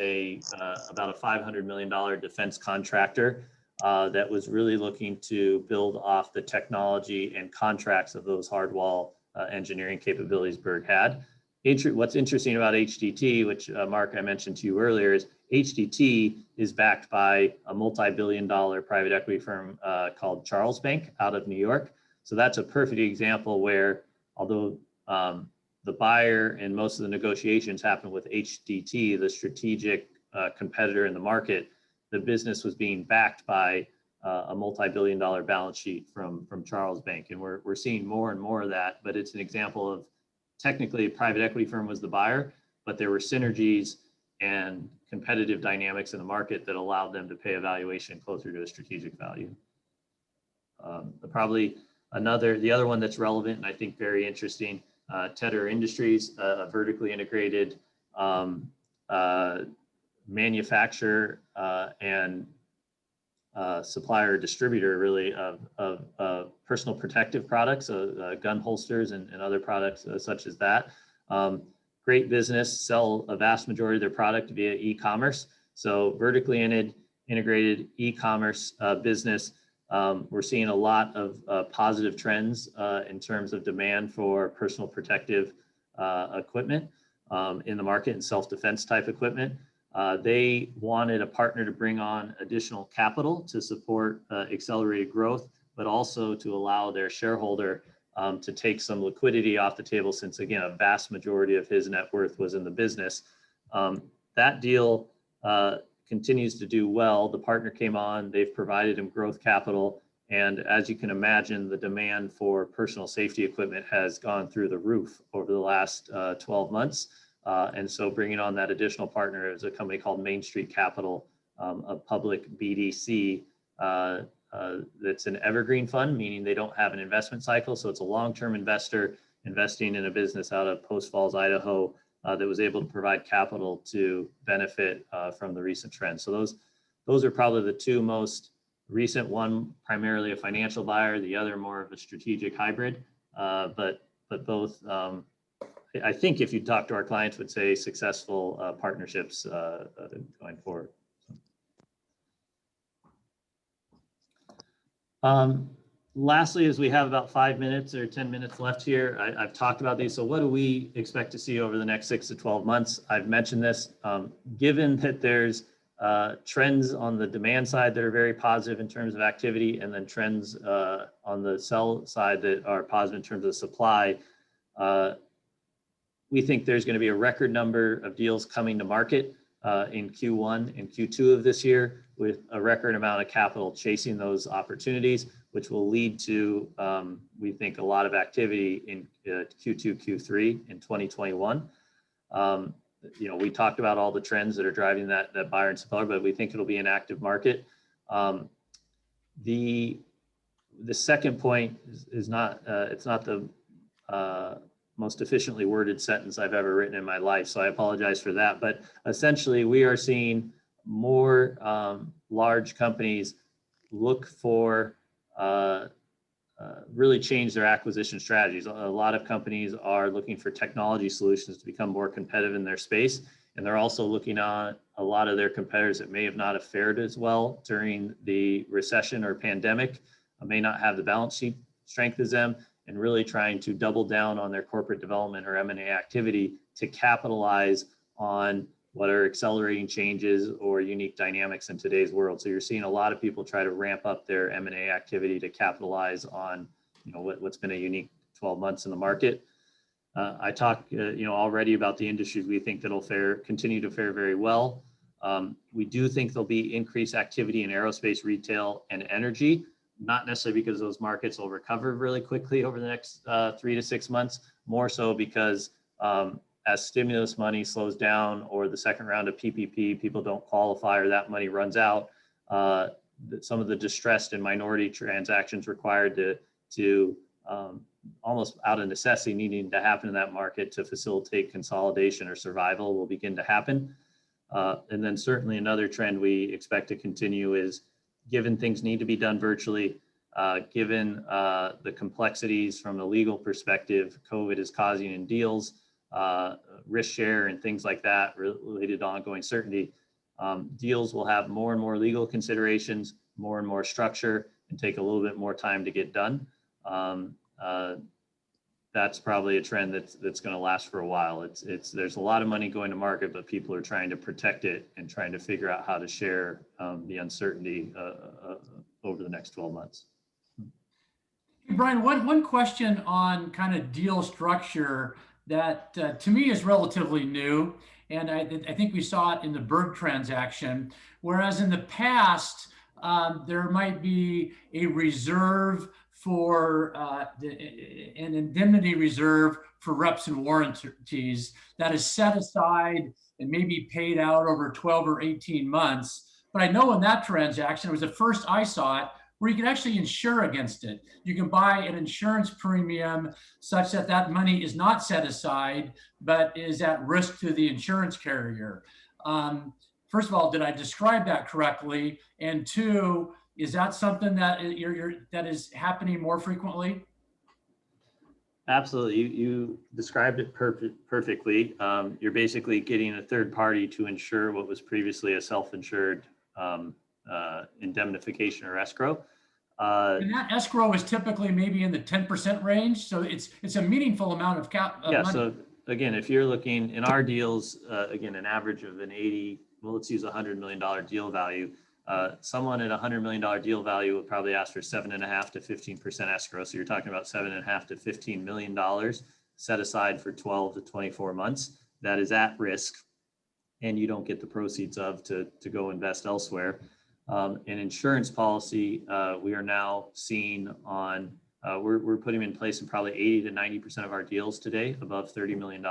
about a $500 million defense contractor that was really looking to build off the technology and contracts of those hard wall engineering capabilities Berg had. What's interesting about HDT, which Mark, I mentioned to you earlier, is HDT is backed by a multi-billion-dollar private equity firm called Charles Bank out of New York. So that's a perfect example where, although the buyer and most of the negotiations happened with HDT, the strategic competitor in the market, the business was being backed by a multi-billion-dollar balance sheet from Charles Bank. And we're seeing more and more of that, but it's an example of technically a private equity firm was the buyer, but there were synergies and competitive dynamics in the market that allowed them to pay a valuation closer to a strategic value. The other one that's relevant and I think very interesting, Tedder Industries, a vertically integrated manufacturer and supplier distributor really of personal protective products, gun holsters and other products such as that. Great business, sell a vast majority of their product via e-commerce. So vertically integrated e-commerce business. We're seeing a lot of positive trends in terms of demand for personal protective equipment in the market and self-defense type equipment. They wanted a partner to bring on additional capital to support accelerated growth, but also to allow their shareholder to take some liquidity off the table, since again, a vast majority of his net worth was in the business. That deal continues to do well. The partner came on, they've provided him growth capital. And as you can imagine, the demand for personal safety equipment has gone through the roof over the last 12 months. And so bringing on that additional partner is a company called Main Street Capital, a public BDC that's an evergreen fund, meaning they don't have an investment cycle. So it's a long-term investor investing in a business out of Post Falls, Idaho, that was able to provide capital to benefit from the recent trends. So those are probably the two most recent, one primarily a financial buyer, the other more of a strategic hybrid, but both, I think if you talk to our clients, would say successful partnerships going forward. Lastly, as we have about 5 minutes or 10 minutes left here, I've talked about these. So what do we expect to see over the next 6 to 12 months? I've mentioned this. Given that there's trends on the demand side that are very positive in terms of activity, and then trends on the sell side that are positive in terms of supply, we think there's going to be a record number of deals coming to market in Q1 and Q2 of this year, with a record amount of capital chasing those opportunities, which will lead to, we think, a lot of activity in Q2, Q3 in 2021. We talked about all the trends that are driving that buyer and seller, but we think it'll be an active market. The second point is not, it's not the most efficiently worded sentence I've ever written in my life, so I apologize for that. But essentially, we are seeing more large companies look for really change their acquisition strategies. A lot of companies are looking for technology solutions to become more competitive in their space, and they're also looking at a lot of their competitors that may have not have fared as well during the recession or pandemic, may not have the balance sheet strength as them, and really trying to double down on their corporate development or M&A activity to capitalize on what are accelerating changes or unique dynamics in today's world. So you're seeing a lot of people try to ramp up their M&A activity to capitalize on, what's been a unique 12 months in the market. I talked, already about the industries we think that'll continue to fare very well. We do think there'll be increased activity in aerospace, retail, and energy, not necessarily because those markets will recover really quickly over the next 3 to 6 months, more so because as stimulus money slows down or the second round of PPP, people don't qualify or that money runs out, some of the distressed and minority transactions required to almost out of necessity needing to happen in that market to facilitate consolidation or survival will begin to happen. And then certainly another trend we expect to continue is, given things need to be done virtually, given the complexities from a legal perspective COVID is causing in deals, risk share and things like that related to ongoing certainty, deals will have more and more legal considerations, more and more structure, and take a little bit more time to get done. That's probably a trend that's going to last for a while. There's a lot of money going to market, but people are trying to protect it and trying to figure out how to share the uncertainty over the next 12 months. Brian, one question on kind of deal structure that to me is relatively new. And I think we saw it in the Berg transaction, whereas in the past, there might be a reserve for an indemnity reserve for reps and warranties that is set aside and maybe paid out over 12 or 18 months. But I know in that transaction, it was the first I saw it, where you can actually insure against it. You can buy an insurance premium such that that money is not set aside, but is at risk to the insurance carrier. First of all, did I describe that correctly? And two, is that something that that is happening more frequently? Absolutely. You described it perfectly. You're basically getting a third party to insure what was previously a self-insured indemnification or escrow. And that escrow is typically maybe in the 10% range. So it's a meaningful amount of money. So again, if you're looking in our deals, again, an average of an 80, well, let's use $100 million deal value. Someone at $100 million deal value would probably ask for 7.5 to 15% escrow. So you're talking about $7.5 to $15 million set aside for 12 to 24 months. That is at risk, and you don't get the proceeds to go invest elsewhere. An insurance policy, we are now seeing on, we're putting in place in probably 80 to 90% of our deals today, above $30 million.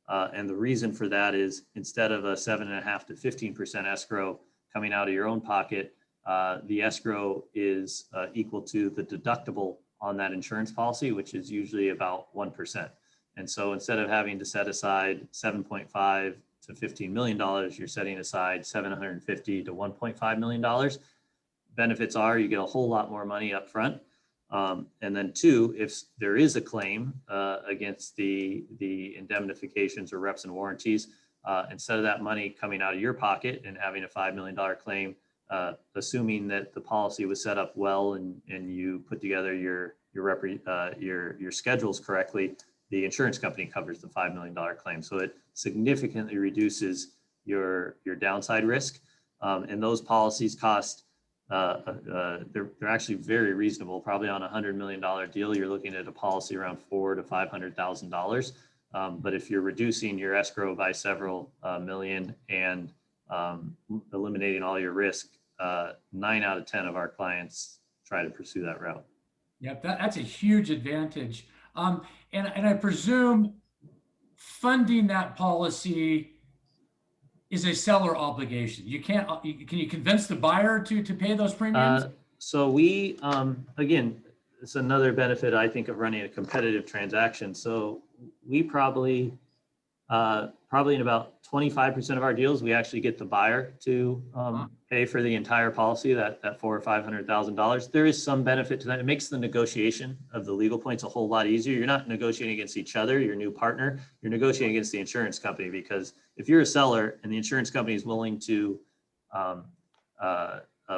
And the reason for that is, instead of a 7.5 to 15% escrow coming out of your own pocket, the escrow is equal to the deductible on that insurance policy, which is usually about 1%. And so instead of having to set aside 7.5 to $15 million, you're setting aside $750 to $1.5 million. Benefits are you get a whole lot more money up front. And then two, if there is a claim against the indemnifications or reps and warranties, instead of that money coming out of your pocket and having a $5 million claim, assuming that the policy was set up well and you put together your schedules correctly, the insurance company covers the $5 million claim. So it significantly reduces your downside risk. And those policies cost, they're actually very reasonable. Probably on a $100 million deal, you're looking at a policy around $400,000 to $500,000. But if you're reducing your escrow by several million and eliminating all your risk, 9 out of 10 of our clients try to pursue that route. Yep, that's a huge advantage. And I presume funding that policy is a seller obligation. You can't, can you convince the buyer to pay those premiums? So we, again, it's another benefit, I think, of running a competitive transaction. So we probably in about 25% of our deals, we actually get the buyer to pay for the entire policy, that $400,000 or $500,000. There is some benefit to that. It makes the negotiation of the legal points a whole lot easier. You're not negotiating against each other, your new partner. You're negotiating against the insurance company, because if you're a seller and the insurance company is willing to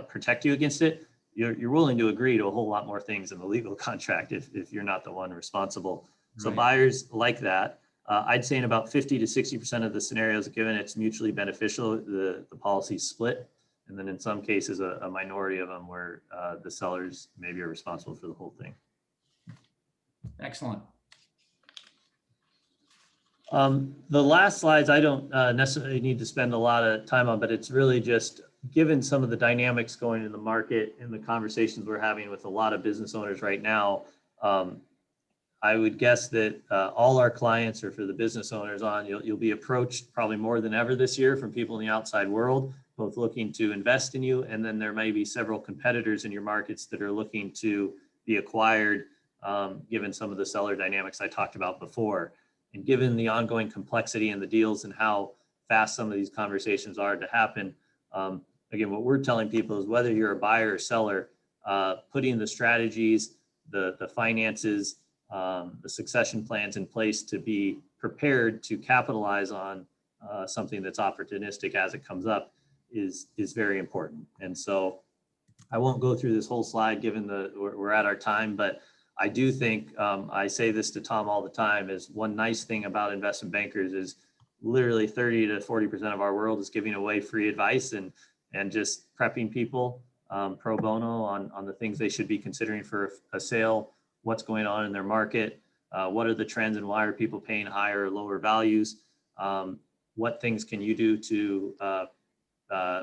protect you against it, you're willing to agree to a whole lot more things in the legal contract if you're not the one responsible. So buyers like that. I'd say in about 50 to 60% of the scenarios, given it's mutually beneficial, the policies split. And then in some cases, a minority of them where the sellers maybe are responsible for the whole thing. Excellent. The last slides I don't necessarily need to spend a lot of time on, but it's really just given some of the dynamics going in the market and the conversations we're having with a lot of business owners right now. I would guess that all our clients, or for the business owners on, you'll be approached probably more than ever this year from people in the outside world, both looking to invest in you, and then there may be several competitors in your markets that are looking to be acquired, given some of the seller dynamics I talked about before. And given the ongoing complexity in the deals and how fast some of these conversations are to happen, again, what we're telling people is whether you're a buyer or seller, putting the strategies, the finances, the succession plans in place to be prepared to capitalize on something that's opportunistic as it comes up is very important. And so I won't go through this whole slide given we're at our time, but I do think, I say this to Tom all the time, is one nice thing about investment bankers is literally 30 to 40% of our world is giving away free advice and just prepping people pro bono on the things they should be considering for a sale, what's going on in their market, what are the trends and why are people paying higher or lower values, what things can you do to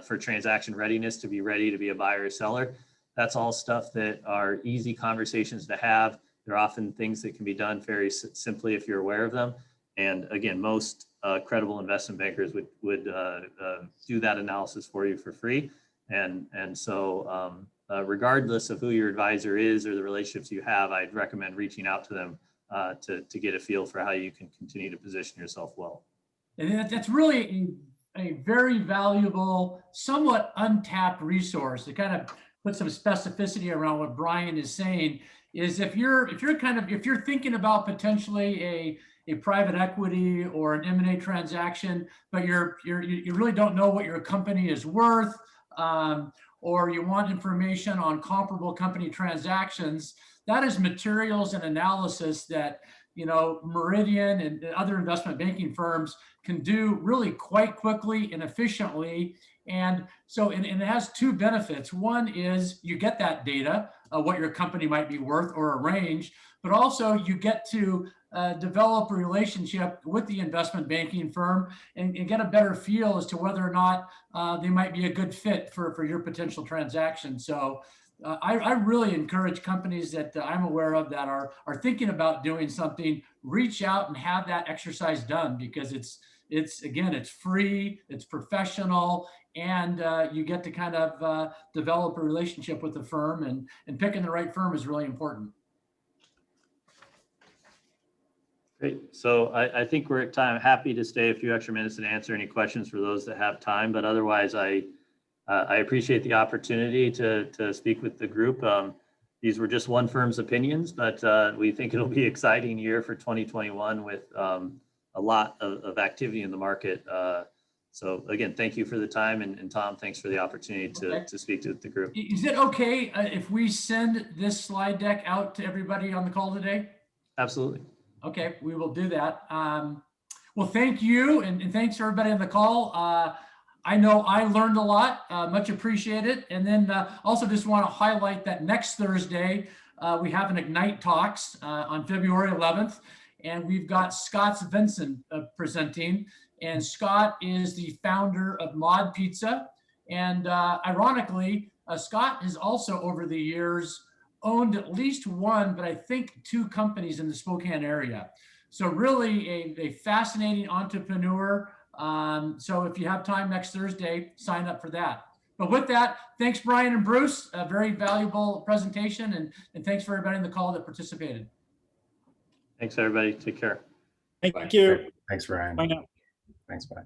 for transaction readiness to be ready to be a buyer or seller. That's all stuff that are easy conversations to have. They're often things that can be done very simply if you're aware of them. And again, most credible investment bankers would do that analysis for you for free. And so regardless of who your advisor is or the relationships you have, I'd recommend reaching out to them to get a feel for how you can continue to position yourself well. And that's really a very valuable, somewhat untapped resource to kind of put some specificity around what Brian is saying. Is if you're thinking about potentially a private equity or an M&A transaction, but you really don't know what your company is worth, or you want information on comparable company transactions, that is materials and analysis that Meridian and other investment banking firms can do really quite quickly and efficiently. And so and it has two benefits. One is you get that data, what your company might be worth or a range, but also you get to develop a relationship with the investment banking firm and get a better feel as to whether or not they might be a good fit for your potential transaction. So I really encourage companies that I'm aware of that are thinking about doing something, reach out and have that exercise done, because it's free, it's professional, and you get to kind of develop a relationship with the firm, and picking the right firm is really important. Great. So I think we're at time. Happy to stay a few extra minutes and answer any questions for those that have time, but otherwise I appreciate the opportunity to speak with the group. These were just one firm's opinions, but we think it'll be an exciting year for 2021 with a lot of activity in the market. So again, thank you for the time, and Tom, thanks for the opportunity to speak to the group. Is it okay if we send this slide deck out to everybody on the call today? Absolutely. Okay, we will do that. Well, thank you, and thanks to everybody on the call. I know I learned a lot, much appreciated. And then also just want to highlight that next Thursday, we have an Ignite Talks on February 11th, and we've got Scott Vincent presenting. And Scott is the founder of Mod Pizza. And ironically, Scott has also over the years owned at least one, but I think two companies in the Spokane area. So really a fascinating entrepreneur. So if you have time next Thursday, sign up for that. But with that, thanks, Brian and Bruce. A very valuable presentation, and thanks for everybody in the call that participated. Thanks, everybody. Take care. Thank you. Thanks, Ryan. Bye now. Thanks, bye.